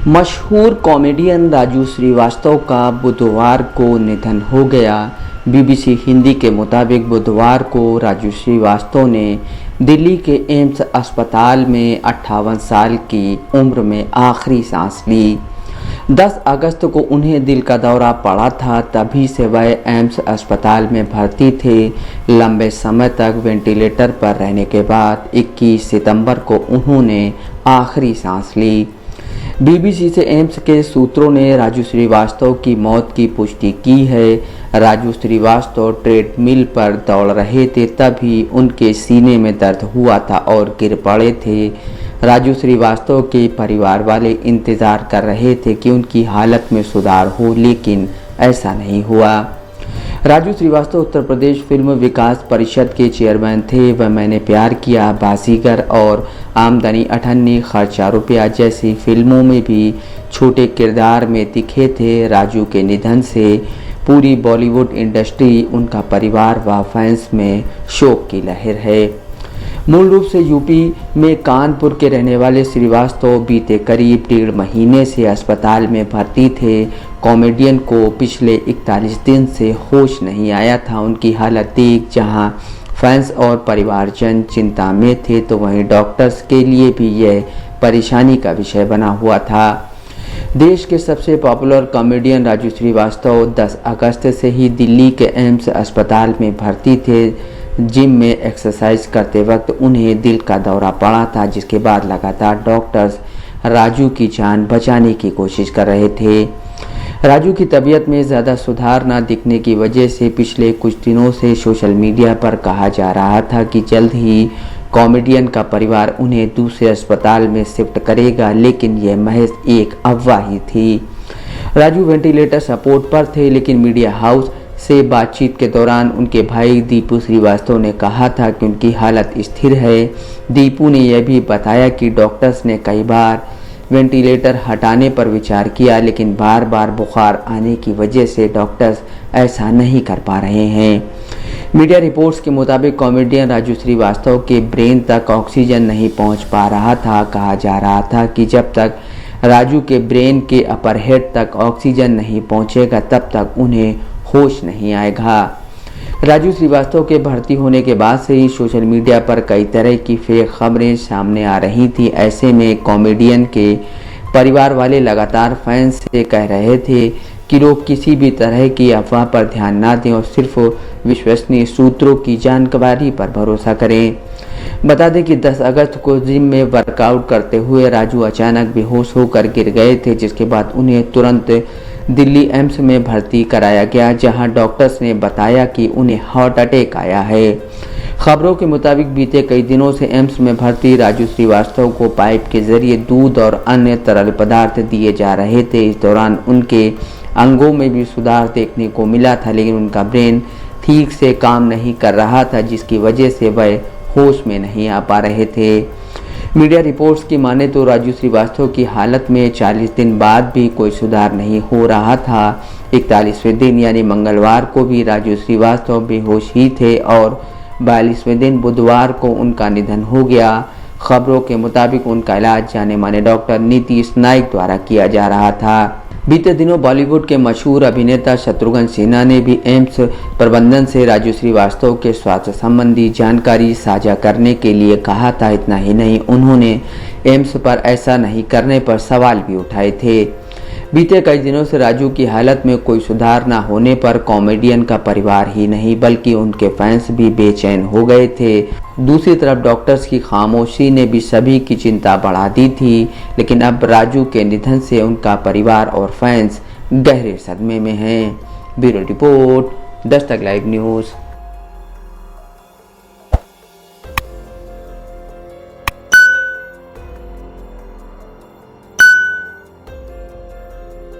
मशहूर कॉमेडियन राजू श्रीवास्तव का बुधवार को निधन हो गया। बीबीसी हिंदी के मुताबिक बुधवार को राजू श्रीवास्तव ने दिल्ली के एम्स अस्पताल में 58 साल की उम्र में आखिरी सांस ली। 10 अगस्त को उन्हें दिल का दौरा पड़ा था, तभी से वह एम्स अस्पताल में भर्ती थे। लंबे समय तक वेंटिलेटर पर रहने के बाद 21 सितंबर को उन्होंने आखिरी सांस ली। बीबीसी से एम्स के सूत्रों ने राजू श्रीवास्तव की मौत की पुष्टि की है। राजू श्रीवास्तव ट्रेडमिल पर दौड़ रहे थे, तभी उनके सीने में दर्द हुआ था और गिर पड़े थे। राजू श्रीवास्तव के परिवार वाले इंतज़ार कर रहे थे कि उनकी हालत में सुधार हो, लेकिन ऐसा नहीं हुआ। राजू श्रीवास्तव उत्तर प्रदेश फिल्म विकास परिषद के चेयरमैन थे। वह मैंने प्यार किया, बाजीगर और आमदनी 98 खर्चा रुपया जैसी फिल्मों में भी छोटे किरदार में दिखे थे। राजू के निधन से पूरी बॉलीवुड इंडस्ट्री, उनका परिवार व फैंस में शोक की लहर है। मूल रूप से यूपी में कानपुर के रहने वाले श्रीवास्तव बीते करीब 1.5 महीने से अस्पताल में भर्ती थे। कॉमेडियन को पिछले 41 दिन से होश नहीं आया था। उनकी हालत देख जहां फैंस और परिवारजन चिंता में थे, तो वहीं डॉक्टर्स के लिए भी यह परेशानी का विषय बना हुआ था। देश के सबसे पॉपुलर कॉमेडियन राजू श्रीवास्तव 10 अगस्त से ही दिल्ली के एम्स अस्पताल में भर्ती थे। जिम में एक्सरसाइज करते वक्त उन्हें दिल का दौरा पड़ा था, जिसके बाद लगातार डॉक्टर्स राजू की जान बचाने की कोशिश कर रहे थे। राजू की तबीयत में ज़्यादा सुधार न दिखने की वजह से पिछले कुछ दिनों से सोशल मीडिया पर कहा जा रहा था कि जल्द ही कॉमेडियन का परिवार उन्हें दूसरे अस्पताल में शिफ्ट करेगा, लेकिन यह महज एक अफवाह ही थी। राजू वेंटिलेटर सपोर्ट पर थे, लेकिन मीडिया हाउस से बातचीत के दौरान उनके भाई दीपू श्रीवास्तव ने कहा था कि उनकी हालत स्थिर है। दीपू ने यह भी बताया कि डॉक्टर्स ने कई बार वेंटिलेटर हटाने पर विचार किया, लेकिन बार बार बुखार आने की वजह से डॉक्टर्स ऐसा नहीं कर पा रहे हैं। मीडिया रिपोर्ट्स के मुताबिक कॉमेडियन राजू श्रीवास्तव के ब्रेन तक ऑक्सीजन नहीं पहुंच पा रहा था। कहा जा रहा था कि जब तक राजू के ब्रेन के अपर हेड तक ऑक्सीजन नहीं पहुंचेगा, तब तक उन्हें होश नहीं आएगा। राजू श्रीवास्तव के भर्ती होने के बाद से ही सोशल मीडिया पर कई तरह की फेक खबरें सामने आ रही थी। ऐसे में कॉमेडियन के परिवार वाले लगातार फैंस से कह रहे थे कि लोग किसी भी तरह की अफवाह पर ध्यान ना दें और सिर्फ विश्वसनीय सूत्रों की जानकारी पर भरोसा करें। बता दें कि 10 अगस्त को जिम में वर्कआउट करते हुए राजू अचानक बेहोश होकर गिर गए थे, जिसके बाद उन्हें तुरंत दिल्ली एम्स में भर्ती कराया गया, जहां डॉक्टर्स ने बताया कि उन्हें हार्ट अटैक आया है। खबरों के मुताबिक बीते कई दिनों से एम्स में भर्ती राजू श्रीवास्तव को पाइप के जरिए दूध और अन्य तरल पदार्थ दिए जा रहे थे। इस दौरान उनके अंगों में भी सुधार देखने को मिला था, लेकिन उनका ब्रेन ठीक से काम नहीं कर रहा था, जिसकी वजह से वह होश में नहीं आ पा रहे थे। मीडिया रिपोर्ट्स की माने तो राजू श्रीवास्तव की हालत में 40 दिन बाद भी कोई सुधार नहीं हो रहा था। 41वें दिन यानी मंगलवार को भी राजू श्रीवास्तव बेहोश ही थे और 42वें दिन बुधवार को उनका निधन हो गया। खबरों के मुताबिक उनका इलाज जाने माने डॉक्टर नीतीश नाइक द्वारा किया जा रहा था। बीते दिनों बॉलीवुड के मशहूर अभिनेता शत्रुघ्न सिन्हा ने भी एम्स प्रबंधन से राजू श्रीवास्तव के स्वास्थ्य संबंधी जानकारी साझा करने के लिए कहा था। इतना ही नहीं, उन्होंने एम्स पर ऐसा नहीं करने पर सवाल भी उठाए थे। बीते कई दिनों से राजू की हालत में कोई सुधार न होने पर कॉमेडियन का परिवार ही नहीं बल्कि उनके फैंस भी बेचैन हो गए थे। दूसरी तरफ डॉक्टर्स की खामोशी ने भी सभी की चिंता बढ़ा दी थी, लेकिन अब राजू के निधन से उनका परिवार और फैंस गहरे सदमे में हैं। Bureau report, Dastak live news.